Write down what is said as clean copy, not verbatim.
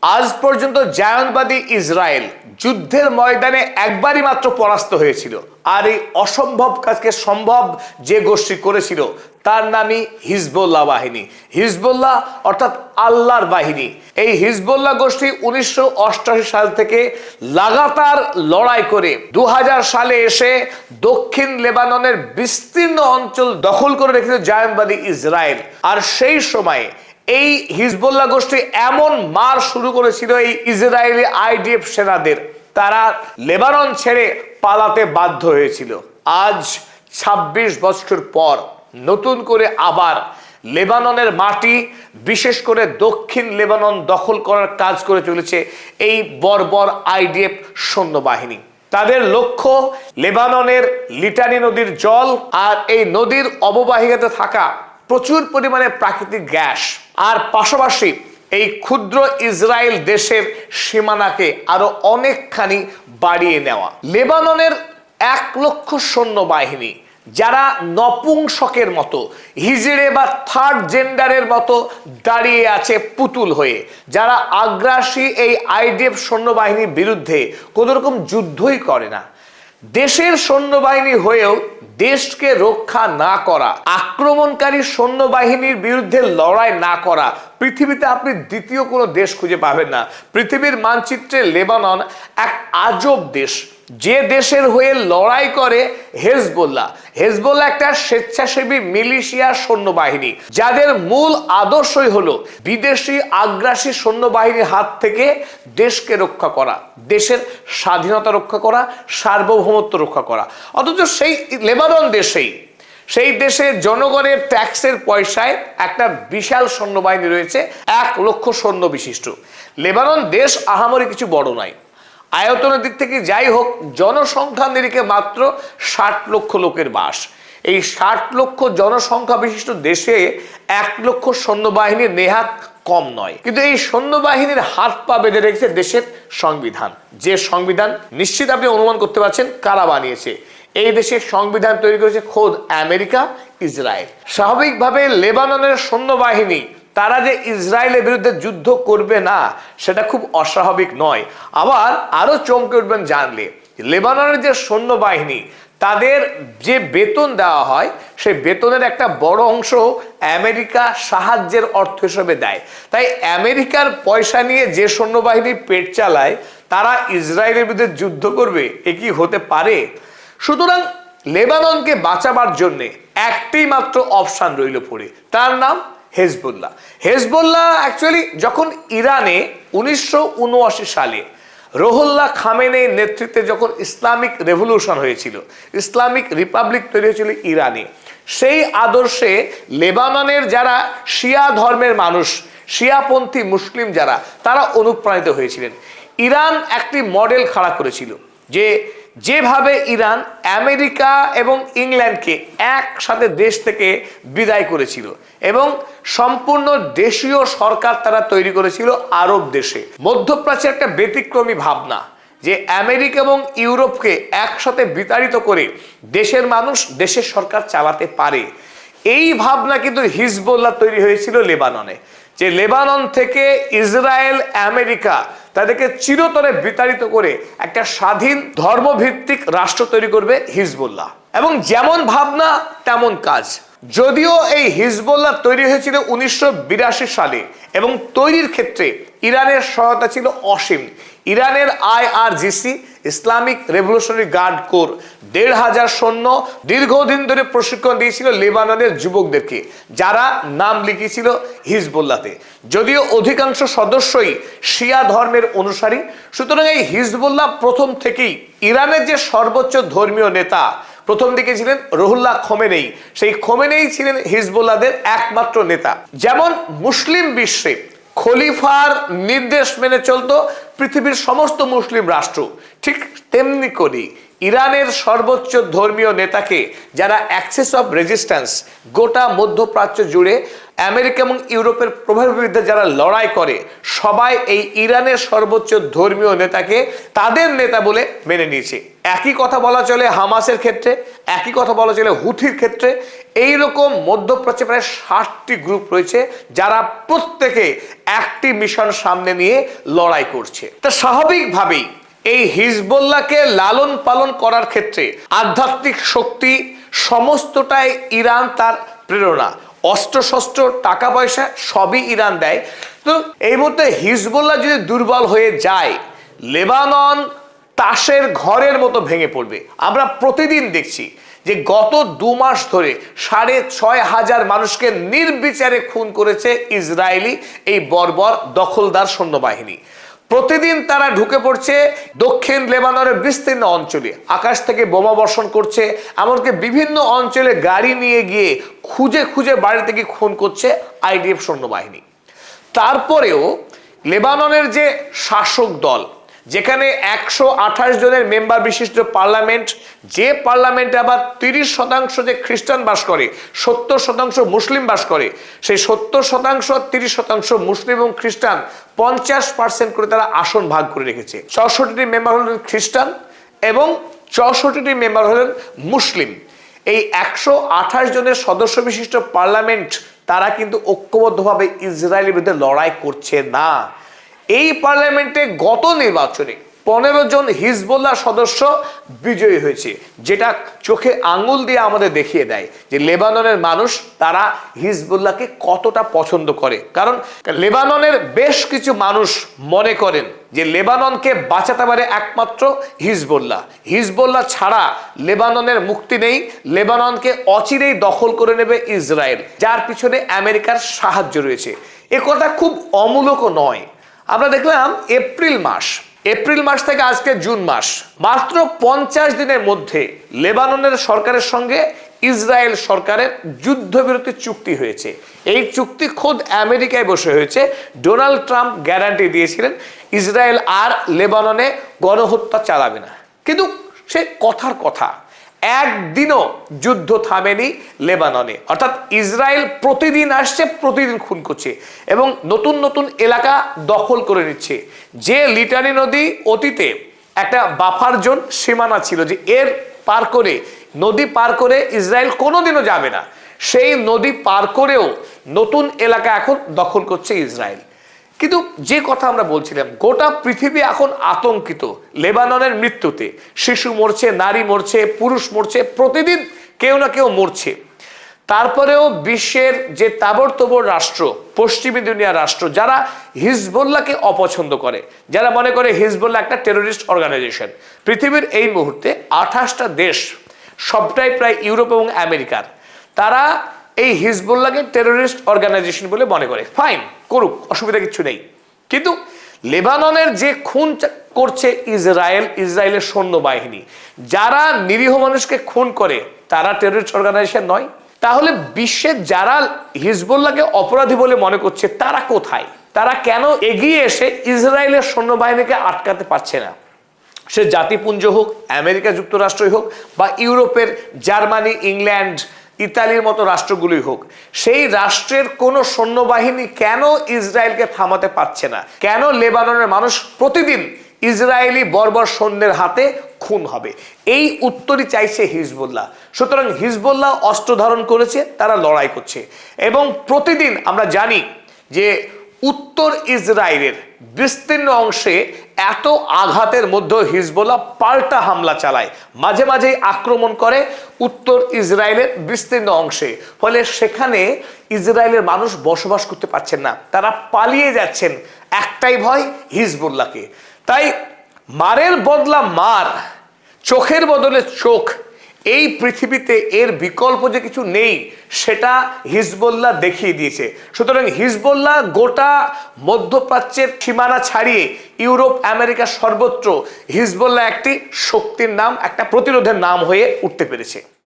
আজ পর্যন্ত জায়নবাদী ইসরায়েল যুদ্ধের ময়দানে একবারই মাত্র পরাস্ত হয়েছিল, আর এই অসম্ভব কাজকে সম্ভব যে গোষ্ঠী করেছিল তার নামই হিজবুল্লাহ বাহিনী। হিজবুল্লাহ অর্থাৎ আল্লাহর বাহিনী। এই হিজবুল্লাহ গোষ্ঠী 1988 সাল থেকে লাগাতার লড়াই করে 2000 সালে এসে দক্ষিণ লেবাননের বিস্তীর্ণ অঞ্চল দখল করে রেখেছিল জায়নবাদী ইসরায়েল। আর সেই সময়ে এই হিজবুল্লাহ গোষ্ঠী এমন মার শুরু করেছিল এই ইসরায়েলি আইডিএফ সেনাদের, তারা লেবানন ছেড়ে পালাতে বাধ্য হয়েছিল। আজ 26 বছর পর নতুন করে আবার লেবাননের মাটি, বিশেষ করে দক্ষিণ লেবানন দখল করার কাজ করে চলেছে এই বর্বর আইডিএফ সৈন্যবাহিনী। তাদের লক্ষ্য লেবাননের লিটানি নদীর জল আর এই নদীর অববাহিকাতে থাকা প্রচুর পরিমাণে প্রাকৃতিক গ্যাস, আর পাশাপাশি এই ক্ষুদ্র ইসরায়েল দেশের সীমানাকে আরো অনেকখানি বাড়িয়ে নেওয়া। লেবাননের 1 লক্ষ সৈন্যবাহিনী যারা নপুংসকের মতো, হিজড়ে বা থার্ড জেন্ডারের মতো দাঁড়িয়ে আছে পুতুল হয়ে, যারা আগ্রাসী এই আইডিএফ সৈন্যবাহিনীর বিরুদ্ধে কোনো রকম যুদ্ধই করে না। দেশের সৈন্যবাহিনী হয়েও দেশকে রক্ষা না করা, আক্রমণকারী সৈন্যবাহিনীর বিরুদ্ধে লড়াই না করা, পৃথিবীতে আপনি দ্বিতীয় কোনো দেশ খুঁজে পাবেন না। পৃথিবীর মানচিত্রে লেবানন এক আজব দেশ, যে দেশের হয়ে লড়াই করে হেজবুল্লাহ। হেজবুল্লাহ একটা স্বেচ্ছাসেবী মিলিশিয়া সৈন্যবাহিনী, যাদের মূল আদর্শই হলো বিদেশি আগ্রাসী সৈন্যবাহিনীর হাত থেকে দেশকে রক্ষা করা, দেশের স্বাধীনতা রক্ষা করা, সার্বভৌমত্ব রক্ষা করা। অথচ সেই লেবানন সেই দেশের জনগণের ট্যাক্সের পয়সায় একটা বিশাল সৈন্যবাহিনী রয়েছে, 1 লক্ষ সৈন্য বিশিষ্ট। লেবানন দেশ আহামরি কিছু বড় নয়, আয়তনের দিক থেকে যাই হোক, জনসংখ্যা নিরিখে মাত্র 60 লক্ষ লোকের বাস। এই 60 লক্ষ জনসংখ্যা বিশিষ্ট দেশে 1 লক্ষ সৈন্যবাহিনীর নেহাত কম নয়। কিন্তু এই সৈন্যবাহিনীর হাত পা বেঁধে রেখেছে দেশের সংবিধান, যে সংবিধান নিশ্চিত আপনি অনুমান করতে পারছেন কারা বানিয়েছে। এই দেশের সংবিধান তৈরি করেছে খোদ আমেরিকা, ইসরায়েল। স্বাভাবিকভাবে লেবাননের সৈন্যবাহিনী তারা যে ইসরায়েলের বিরুদ্ধে যুদ্ধ করবে না, সেটা খুব অস্বাভাবিক নয়। আবার আরো চমকে উঠবেন জানলে, লেবাননের যে সৈন্যবাহিনী তাদের যে বেতন দেওয়া হয়, সেই বেতনের একটা বড় অংশ আমেরিকা সাহায্যের অর্থ হিসেবে দেয়। তাই আমেরিকার পয়সা নিয়ে যে সৈন্যবাহিনী পেট চালায়, তারা ইসরায়েলের বিরুদ্ধে যুদ্ধ করবে, এ কি হতে পারে? সুতরাং লেবাননকে বাঁচাবার জন্য একটি মাত্র অপশন রইল পড়ে, তার নাম হেজবুল্লাহ। হেজবুল্লাহ অ্যাকচুয়ালি যখন ইরানে 1979 সালে রুহুল্লাহ খামেনেইর নেতৃত্বে যখন ইসলামিক রেভলিউশন হয়েছিল, ইসলামিক রিপাবলিক তৈরি হয়েছিল ইরানে, সেই আদর্শে লেবাননের যারা শিয়া ধর্মের মানুষ, শিয়াপন্থী মুসলিম যারা, তারা অনুপ্রাণিত হয়েছিলেন। ইরান একটি মডেল খাড়া করেছিল যে যেভাবে ইরান আমেরিকা এবং ইংল্যান্ডকে একসাথে দেশ থেকে বিদায় করেছিল এবং সম্পূর্ণ দেশীয় সরকার তারা তৈরি করেছিল আরব দেশে। মধ্যপ্রাচ্যের একটা ব্যতিক্রমী ভাবনা যে আমেরিকা এবং ইউরোপকে একসাথে বিতাড়িত করে দেশের মানুষ দেশের সরকার চালাতে পারে, এই ভাবনা কিন্তু হিজবুল্লাহ তৈরি হয়েছিল লেবাননে। যে লেবানন থেকে ইসরায়েল, আমেরিকা তাদেরকে চিরতরে বিতাড়িত করে একটা স্বাধীন ধর্মভিত্তিক রাষ্ট্র তৈরি করবে হিজবুল্লাহ। এবং যেমন ভাবনা তেমন কাজ। যদিও এই হিজবুল্লাহ তৈরি হয়েছিল 1982 সালে এবং তৈরির ক্ষেত্রে ইরানের সহায়তা ছিল অসীম। ইরানের IRGC, Islamic revolutionary guard corps, 1500 সৈন্য দীর্ঘদিন ধরে প্রশিক্ষণ দিয়েছিল লেবাননের যুবকদেরকে, যারা নাম লিখিয়েছিল হিজবুল্লাহতে। যদিও অধিকাংশ সদস্যই শিয়া ধর্মের অনুসারী, সুতরাং এই হিজবুল্লাহ প্রথম থেকেই ইরানের যে সর্বোচ্চ ধর্মীয় নেতা প্রথম দিকে ছিলেন রুহুল্লাহ খোমেনেই, সেই খোমেনেই ছিলেন হিজবুল্লাহদের একমাত্র নেতা। যেমন মুসলিম বিশ্বে খলিফার নির্দেশ মেনে চলতো পৃথিবীর সমস্ত মুসলিম রাষ্ট্র, ঠিক তেমনি করে ইরানের সর্বোচ্চ ধর্মীয় নেতাকে যারা অ্যাক্সিস অফ রেজিস্ট্যান্স গোটা মধ্যপ্রাচ্য জুড়ে আমেরিকা এবং ইউরোপের প্রভাবের বিরুদ্ধে যারা লড়াই করে, সবাই এই ইরানের সর্বোচ্চ ধর্মীয় নেতাকে তাদের নেতা বলে মেনে নিয়েছে। একই কথা বলা চলে হামাসের ক্ষেত্রে, একই কথা বলা চলে হুথির ক্ষেত্রে। এইরকম মধ্যপ্রাচ্যে প্রায় 60টি গ্রুপ রয়েছে যারা প্রত্যেকে একটি মিশন সামনে নিয়ে লড়াই করছে। তা স্বাভাবিকভাবেই এই হিজবুল্লাহকে লালন পালন করার ক্ষেত্রে আধ্যাত্মিক শক্তি সমস্তটাই ইরান তার প্রেরণা, অস্ত্রশস্ত্র, টাকা পয়সা সবই ইরান দেয়। তো এই মুহূর্তে হিজবুল্লাহ যদি দুর্বল হয়ে যায়, লেবানন তাসের ঘরের মতো ভেঙে পড়বে। আমরা প্রতিদিন দেখছি যে গত 2 মাস ধরে 6,500 মানুষকে নির্বিচারে খুন করেছে ইসরায়েলি এই বর্বর দখলদার সৈন্যবাহিনী। প্রতিদিন তারা ঢুকে পড়ছে দক্ষিণ লেবাননের বিস্তীর্ণ অঞ্চলে, আকাশ থেকে বোমা বর্ষণ করছে, এমনকি বিভিন্ন অঞ্চলে গাড়ি নিয়ে গিয়ে খুঁজে খুঁজে বাড়ি থেকে খুন করছে আইডিএফ সৈন্যবাহিনী। তারপরেও লেবাননের যে শাসক দল, যেখানে 128 জনের মেম্বার বিশিষ্ট পার্লামেন্ট, যে পার্লামেন্টে আবার 30% যে খ্রিস্টান বাস করে, 70% মুসলিম বাস করে, সেই 70% 30% মুসলিম এবং খ্রিস্টান 50% করে তারা আসন ভাগ করে রেখেছে। 64টি মেম্বার হলেন খ্রিস্টান এবং 64টি মেম্বার হলেন মুসলিম। এই 128 জনের সদস্য বিশিষ্ট পার্লামেন্ট তারা কিন্তু ঐক্যবদ্ধভাবে ইসরায়েলের বিরুদ্ধে লড়াই করছে না। এই পার্লামেন্টে গত নির্বাচনে 15 জন হিজবুল্লাহ সদস্য বিজয়ী হয়েছে, যেটা চোখে আঙুল দিয়ে আমাদের দেখিয়ে দেয় যে লেবাননের মানুষ তারা হিজবুল্লাহকে কতটা পছন্দ করে। কারণ লেবাননের বেশ কিছু মানুষ মনে করেন যে লেবাননকে বাঁচাতে পারে একমাত্র হিজবুল্লাহ। হিজবুল্লাহ ছাড়া লেবাননের মুক্তি নেই, লেবাননকে অচিরেই দখল করে নেবে ইসরায়েল, যার পিছনে আমেরিকার সাহায্য রয়েছে। এ কথা খুব অমূলকও নয়। আমরা দেখলাম এপ্রিল মাস থেকে আজকে জুন মাস, মাত্র 50 দিনের মধ্যে লেবাননের সরকারের সঙ্গে ইসরায়েল সরকারের যুদ্ধবিরতি চুক্তি হয়েছে। এই চুক্তি খোদ আমেরিকায় বসে হয়েছে। ডোনাল্ড ট্রাম্প গ্যারান্টি দিয়েছিলেন ইসরায়েল আর লেবাননে গণহত্যা চালাবে না, কিন্তু সে কথার কথা, একদিনও যুদ্ধ থামেনি লেবাননে। অর্থাৎ ইসরায়েল প্রতিদিন আসছে, প্রতিদিন খুন করছে এবং নতুন নতুন এলাকা দখল করে নিচ্ছে। যে লিটানি নদী অতীতে একটা বাফার জোন সীমানা ছিল, যে এর পার করে, নদী পার করে ইসরায়েল কোনোদিনও যাবে না, সেই নদী পার করেও নতুন এলাকা এখন দখল করছে ইসরায়েল। কিন্তু যে কথা আমরা বলছিলাম, গোটা পৃথিবী এখন আতঙ্কিত লেবাননের মৃত্যুতে। শিশু মরছে, নারী মরছে, পুরুষ মরছে, প্রতিদিন কেউ না কেউ মরছে। তারপরেও বিশ্বের যে তাবড়তোবড় রাষ্ট্র, পশ্চিমী দুনিয়ার রাষ্ট্র, যারা হিজবুল্লাহকে অপছন্দ করে, যারা মনে করে হিজবুল্লাহ একটা টেরোরিস্ট অর্গানাইজেশন, পৃথিবীর এই মুহূর্তে 28টা দেশ, সবটাই প্রায় ইউরোপ এবং আমেরিকার, তারা এই হিজবুল্লাহকে টেরোরিস্ট অর্গানাইজেশন বলে মনে করে। ফাইন, করুক, অসুবিধা কিছু নেই। কিন্তু লেবাননের যে খুন করছে ইসরায়েলের সৈন্যবাহিনী, যারা নিরীহ মানুষকে খুন করে, তারা টেরোরিস্ট অর্গানাইজেশন নয়? তাহলে বিশ্বের যারা হিজবুল্লাহকে অপরাধী বলে মনে করছে, তারা কোথায়? তারা কেন এগিয়ে এসে ইসরায়েলের সৈন্যবাহিনীকে আটকাতে পারছে না? সে জাতিপুঞ্জ হোক, আমেরিকা যুক্তরাষ্ট্রই হোক, বা ইউরোপের জার্মানি, ইংল্যান্ড, ইতালির মতো রাষ্ট্রগুলোই হোক, সেই রাষ্ট্রের কোনো সৈন্যবাহিনী কেন ইসরায়েলকে থামাতে পারছে না? কেন লেবাননের মানুষ প্রতিদিন ইসরায়েলি বর্বর সৈন্যের হাতে খুন হবে? এই উত্তরই চাইছে হিজবুল্লাহ। সুতরাং হিজবুল্লাহ অস্ত্র ধারণ করেছে, তারা লড়াই করছে এবং প্রতিদিন আমরা জানি যে উত্তর ইসরায়েলের বিস্তীর্ণ অংশে এত আঘাতের মধ্যে হিজবুল্লাহ পাল্টা হামলা চালায়, মাঝে মাঝেই আক্রমণ করে উত্তর ইসরায়েলের বিস্তীর্ণ অংশে। ফলে সেখানে ইসরায়েলের মানুষ বসবাস করতে পারছেন না, তারা পালিয়ে যাচ্ছেন, একটাই ভয়, হিজবুল্লাহকে। তাই মারের বদলা মার, চোখের বদলে চোখ, এই পৃথিবীতে এর বিকল্প যে কিছু নেই সেটা হিজবুল্লাহ দেখিয়ে দিয়েছে। সুতরাং হিজবুল্লাহ গোটা মধ্যপ্রাচ্যের সীমানা ছাড়িয়ে ইউরোপ, আমেরিকা সর্বত্র হিজবুল্লাহ একটি শক্তির নাম, একটা প্রতিরোধের নাম হয়ে উঠতে পেরেছে।